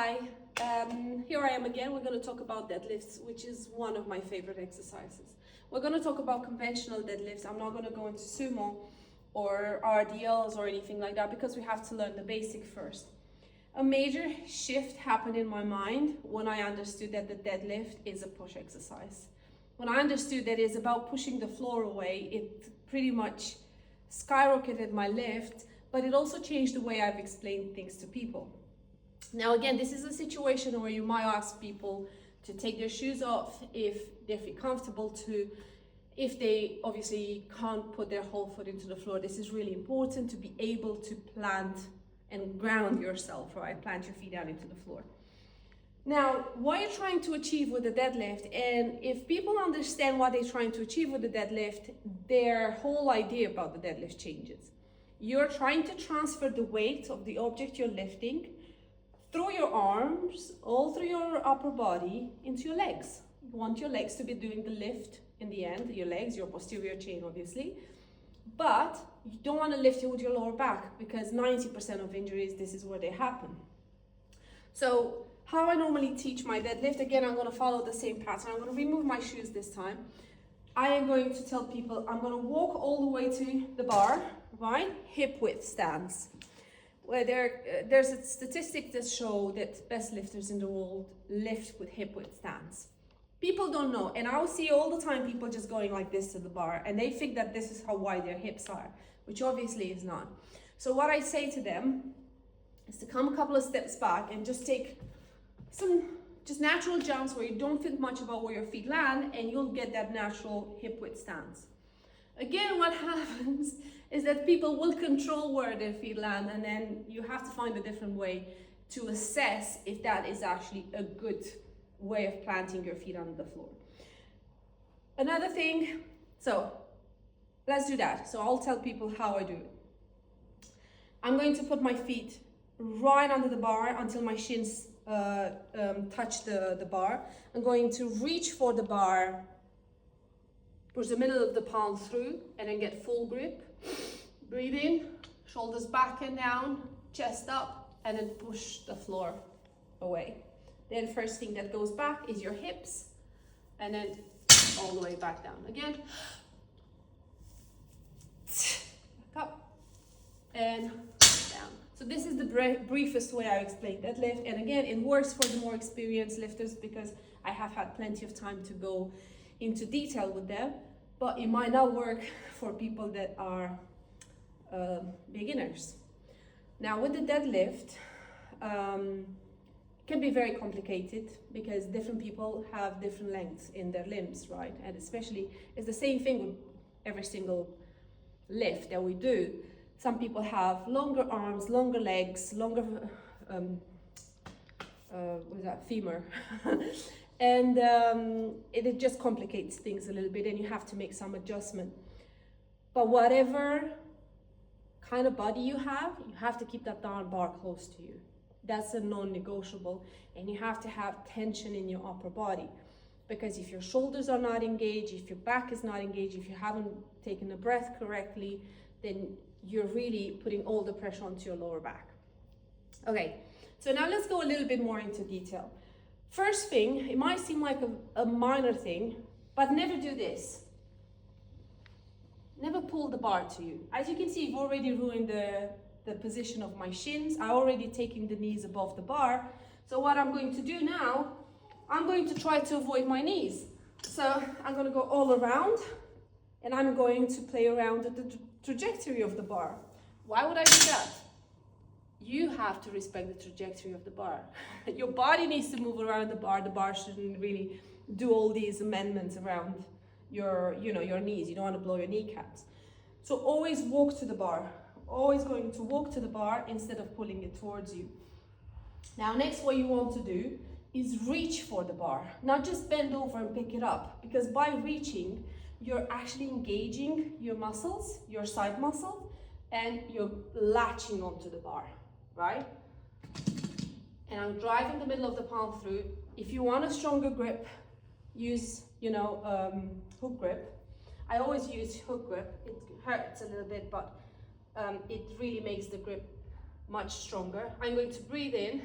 Hi, here I am again. We're going to talk about deadlifts, which is one of my favorite exercises. We're going to talk about conventional deadlifts. I'm not going to go into sumo or RDLs or anything like that because we have to learn the basic first. A major shift happened in my mind when I understood that the deadlift is a push exercise. When I understood that it's about pushing the floor away, it pretty much skyrocketed my lift, but it also changed the way I've explained things to people. Now again, this is a situation where you might ask people to take their shoes off if they feel comfortable to, if they obviously can't put their whole foot into the floor. This is really important to be able to plant and ground yourself, right? Plant your feet down into the floor. Now, what you're trying to achieve with the deadlift, and if people understand what they're trying to achieve with the deadlift, their whole idea about the deadlift changes. You're trying to transfer the weight of the object you're lifting through your arms, all through your upper body, into your legs. You want your legs to be doing the lift in the end, your legs, your posterior chain obviously, but you don't want to lift it with your lower back because 90% of injuries, this is where they happen. So how I normally teach my deadlift, again, I'm going to follow the same pattern. I'm going to remove my shoes this time. I am going to tell people I'm going to walk all the way to the bar, right? Hip width stance. Where there's a statistic that show that best lifters in the world lift with hip width stance. People don't know, and I will see all the time people just going like this to the bar, and they think that this is how wide their hips are, which obviously is not. So what I say to them is to come a couple of steps back and just take some just natural jumps where you don't think much about where your feet land, and you'll get that natural hip width stance. Again, what happens is that people will control where their feet land, and then you have to find a different way to assess if that is actually a good way of planting your feet on the floor. Another thing, so let's do that. So I'll tell people how I do it. I'm going to put my feet right under the bar until my shins touch the bar. I'm going to reach for the bar, push the middle of the palm through, and then get full grip. Breathe in, shoulders back and down, chest up, and then push the floor away. Then first thing that goes back is your hips, and then all the way back down. Again, back up, and down. So this is the briefest way I explain deadlift, and again, it works for the more experienced lifters because I have had plenty of time to go into detail with them, but it might not work for people that are beginners. Now with the deadlift, can be very complicated because different people have different lengths in their limbs, right? And especially, it's the same thing with every single lift that we do. Some people have longer arms, longer legs, longer, what is that, femur. And it just complicates things a little bit, and you have to make some adjustment. But whatever kind of body you have to keep that down bar close to you. That's a non-negotiable, and you have to have tension in your upper body, because if your shoulders are not engaged, if your back is not engaged, if you haven't taken a breath correctly, then you're really putting all the pressure onto your lower back. Okay, so now let's go a little bit more into detail. First thing, it might seem like a minor thing, but never do this. Never pull the bar to you. As you can see, you've already ruined the position of my shins. I'm already taking the knees above the bar. So what I'm going to do now, I'm going to try to avoid my knees. So I'm going to go all around, and I'm going to play around with the trajectory of the bar. Why would I do that? You have to respect the trajectory of the bar. Your body needs to move around the bar. The bar shouldn't really do all these amendments around your knees. You don't want to blow your kneecaps. So always walk to the bar. Always going to walk to the bar instead of pulling it towards you. Now next, what you want to do is reach for the bar. Not just bend over and pick it up, because by reaching, you're actually engaging your muscles, your side muscle, and you're latching onto the bar, right? And I'm driving the middle of the palm through. If you want a stronger grip, use, hook grip. I always use hook grip. It hurts a little bit, but it really makes the grip much stronger. I'm going to breathe in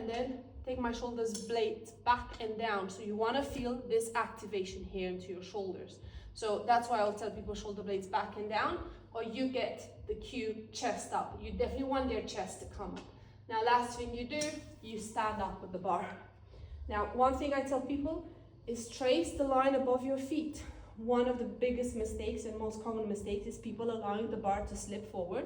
and then take my shoulders blades back and down. So you want to feel this activation here into your shoulders. So that's why I'll tell people shoulder blades back and down, or you get the cue chest up. You definitely want their chest to come up. Now, last thing you do, you stand up with the bar. Now, one thing I tell people is trace the line above your feet. One of the biggest mistakes and most common mistakes is people allowing the bar to slip forward.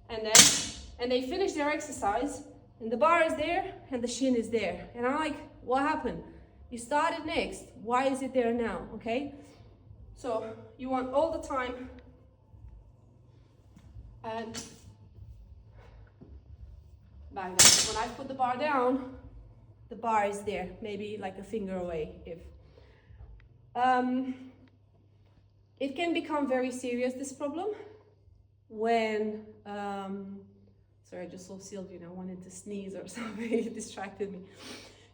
And they finish their exercise, and the bar is there, and the shin is there. And I'm like, what happened? You started next. Why is it there now? Okay? So you want all the time, and back down. When I put the bar down, the bar is there, maybe like a finger away. If it can become very serious, this problem, when sorry, I just saw Sylvia and I wanted to sneeze or something. It distracted me.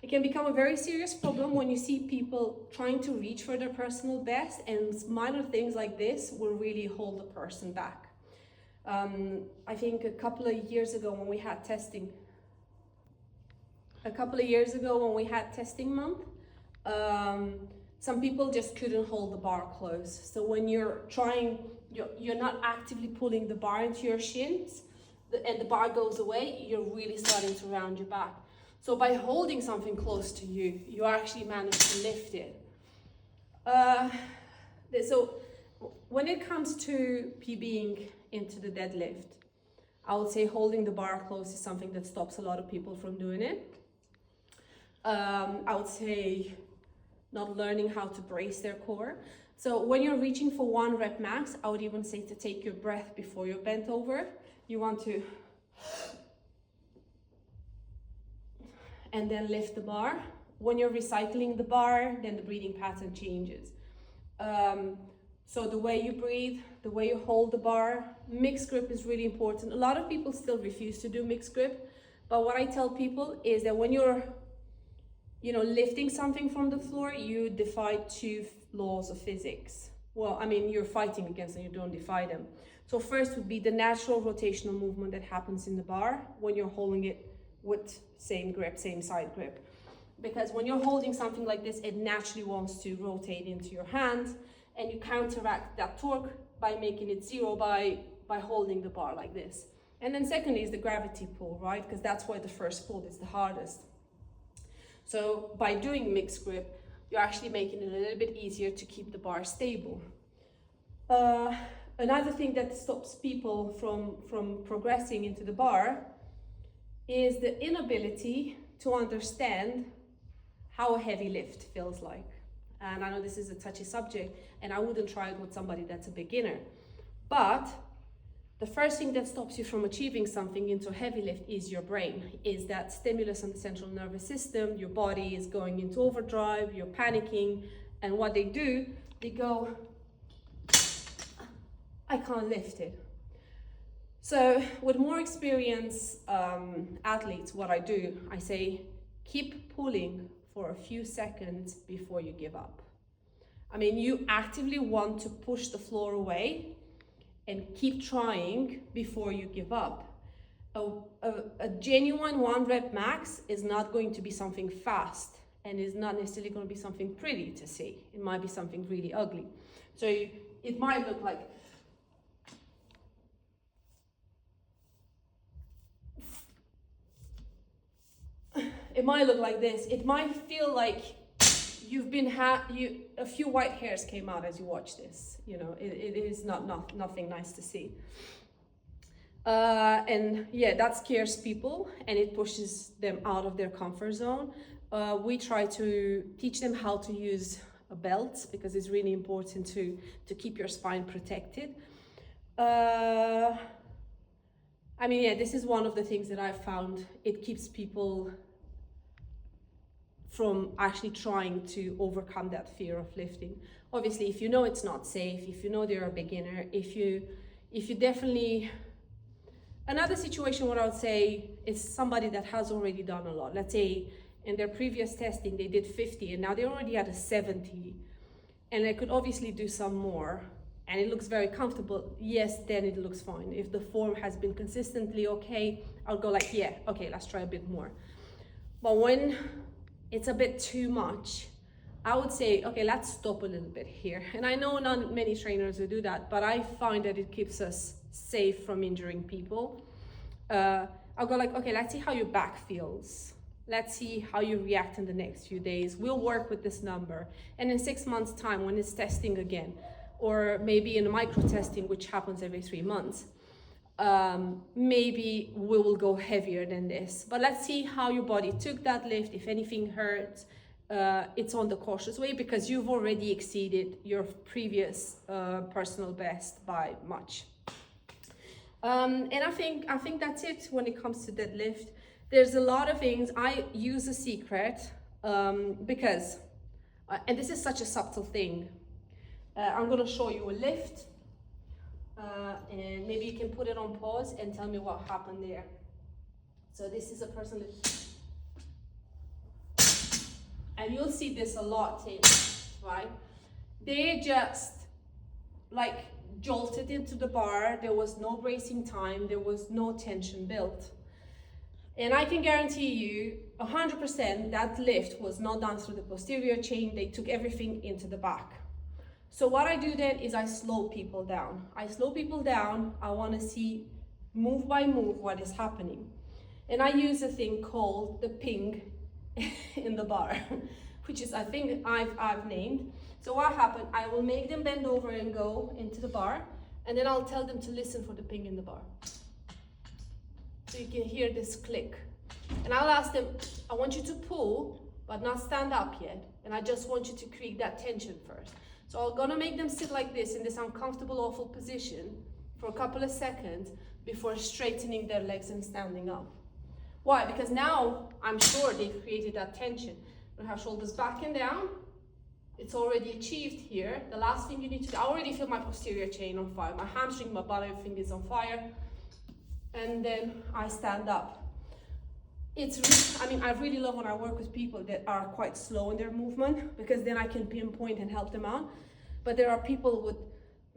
It can become a very serious problem when you see people trying to reach for their personal best, and minor things like this will really hold a person back. I think a couple of years ago when we had testing month, some people just couldn't hold the bar close. So when you're trying, you're not actively pulling the bar into your shins, and the bar goes away, you're really starting to round your back. So by holding something close to you, you actually manage to lift it. So when it comes to PBing into the deadlift, I would say holding the bar close is something that stops a lot of people from doing it. I would say not learning how to brace their core. So when you're reaching for 1 rep max, I would even say to take your breath before you're bent over. You want to, and then lift the bar. When you're recycling the bar, then the breathing pattern changes. So the way you breathe, the way you hold the bar, mixed grip is really important. A lot of people still refuse to do mixed grip, but what I tell people is that when you're lifting something from the floor, you defy 2 laws of physics. Well, I mean, you're fighting against them, you don't defy them. So first would be the natural rotational movement that happens in the bar when you're holding it with same grip, same side grip. Because when you're holding something like this, it naturally wants to rotate into your hands, and you counteract that torque by making it zero by holding the bar like this. And then secondly is the gravity pull, right? Because that's why the first pull is the hardest. So by doing mixed grip, you're actually making it a little bit easier to keep the bar stable. Another thing that stops people from progressing into the bar is the inability to understand how a heavy lift feels like. And I know this is a touchy subject, and I wouldn't try it with somebody that's a beginner. But the first thing that stops you from achieving something into a heavy lift is your brain, is that stimulus on the central nervous system. Your body is going into overdrive, you're panicking, and what they do, they go, I can't lift it. So with more experienced athletes, what I do, I say, keep pulling for a few seconds before you give up. I mean, you actively want to push the floor away and keep trying before you give up. A genuine 1 rep max is not going to be something fast, and is not necessarily going to be something pretty to see. It might be something really ugly. So it might look like this. It might feel like you've been a few white hairs came out as you watch this. It is nothing nice to see. And yeah, that scares people, and it pushes them out of their comfort zone. We try to teach them how to use a belt, because it's really important to keep your spine protected. I mean, yeah, this is one of the things that I've found. It keeps people from actually trying to overcome that fear of lifting. Obviously, if you know it's not safe, if you know they're a beginner, if you definitely... Another situation, what I would say, is somebody that has already done a lot. Let's say in their previous testing, they did 50, and now they're already at a 70. And they could obviously do some more, and it looks very comfortable. Yes, then it looks fine. If the form has been consistently okay, I'll go like, yeah, okay, let's try a bit more. But when it's a bit too much, I would say, okay, let's stop a little bit here. And I know not many trainers who do that, but I find that it keeps us safe from injuring people. I'll go like, okay, let's see how your back feels. Let's see how you react in the next few days. We'll work with this number. And in 6 months' time, when it's testing again, or maybe in a micro testing, which happens every 3 months, maybe we will go heavier than this. But let's see how your body took that lift. If anything hurts, it's on the cautious way, because you've already exceeded your previous personal best by much. And I think that's it when it comes to deadlift. There's a lot of things. I use a secret because, and this is such a subtle thing. I'm going to show you a lift, and maybe you can put it on pause and tell me what happened there. So this is a person lift. And you'll see this a lot, right? They just like jolted into the bar. There was no bracing time. There was no tension built. And I can guarantee you 100% that lift was not done through the posterior chain. They took everything into the back. So what I do then is I slow people down. I want to see move by move what is happening. And I use a thing called the ping in the bar, which is, I think I've named. So what happened, I will make them bend over and go into the bar, and then I'll tell them to listen for the ping in the bar. So you can hear this click. And I'll ask them, I want you to pull, but not stand up yet. And I just want you to create that tension first. So I'm gonna make them sit like this in this uncomfortable, awful position for a couple of seconds before straightening their legs and standing up. Why? Because now I'm sure they've created that tension. We have shoulders back and down. It's already achieved here. The last thing you need to do, I already feel my posterior chain on fire. My hamstring, my butt, everything is on fire. And then I stand up. It's really, I mean, I really love when I work with people that are quite slow in their movement, because then I can pinpoint and help them out. But there are people with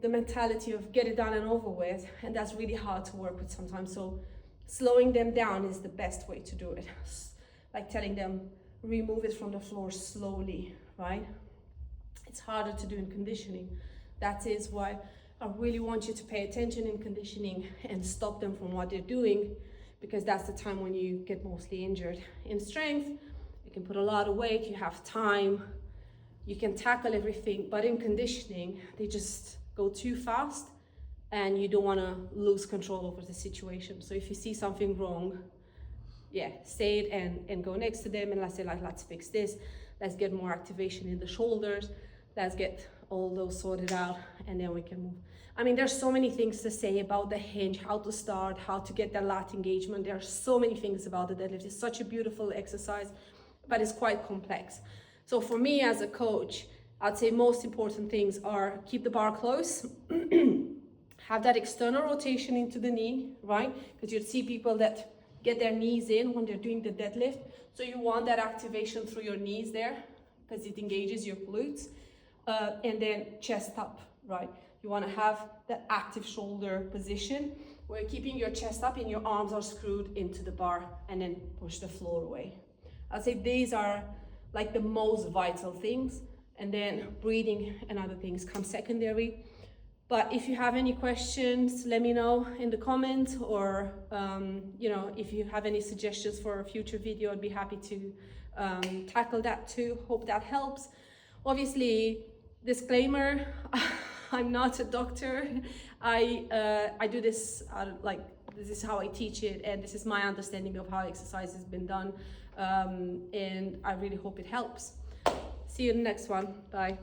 the mentality of get it done and over with, and that's really hard to work with sometimes. So slowing them down is the best way to do it. Like telling them, remove it from the floor slowly, right? It's harder to do in conditioning. That is why I really want you to pay attention in conditioning and stop them from what they're doing, because that's the time when you get mostly injured. In strength, you can put a lot of weight, you have time, you can tackle everything, but in conditioning, they just go too fast and you don't want to lose control over the situation. So if you see something wrong, yeah, say it and go next to them and let's say, like, let's fix this, let's get more activation in the shoulders, let's get all those sorted out, and then we can move. I mean, there's so many things to say about the hinge, how to start, how to get that lat engagement. There are so many things about the deadlift. It's such a beautiful exercise, but it's quite complex. So for me as a coach, I'd say most important things are keep the bar close, have that external rotation into the knee, right? Because you'd see people that get their knees in when they're doing the deadlift. So you want that activation through your knees there, because it engages your glutes. And then chest up, right? You want to have that active shoulder position where you're keeping your chest up and your arms are screwed into the bar, and then push the floor away. I'd say these are like the most vital things, and then breathing and other things come secondary. But if you have any questions, let me know in the comments, or you know, if you have any suggestions for a future video, I'd be happy to tackle that too. Hope that helps. Obviously, disclaimer, I'm not a doctor. I do this, like, this is how I teach it, and this is my understanding of how exercise has been done, and I really hope it helps. See you in the next one. Bye.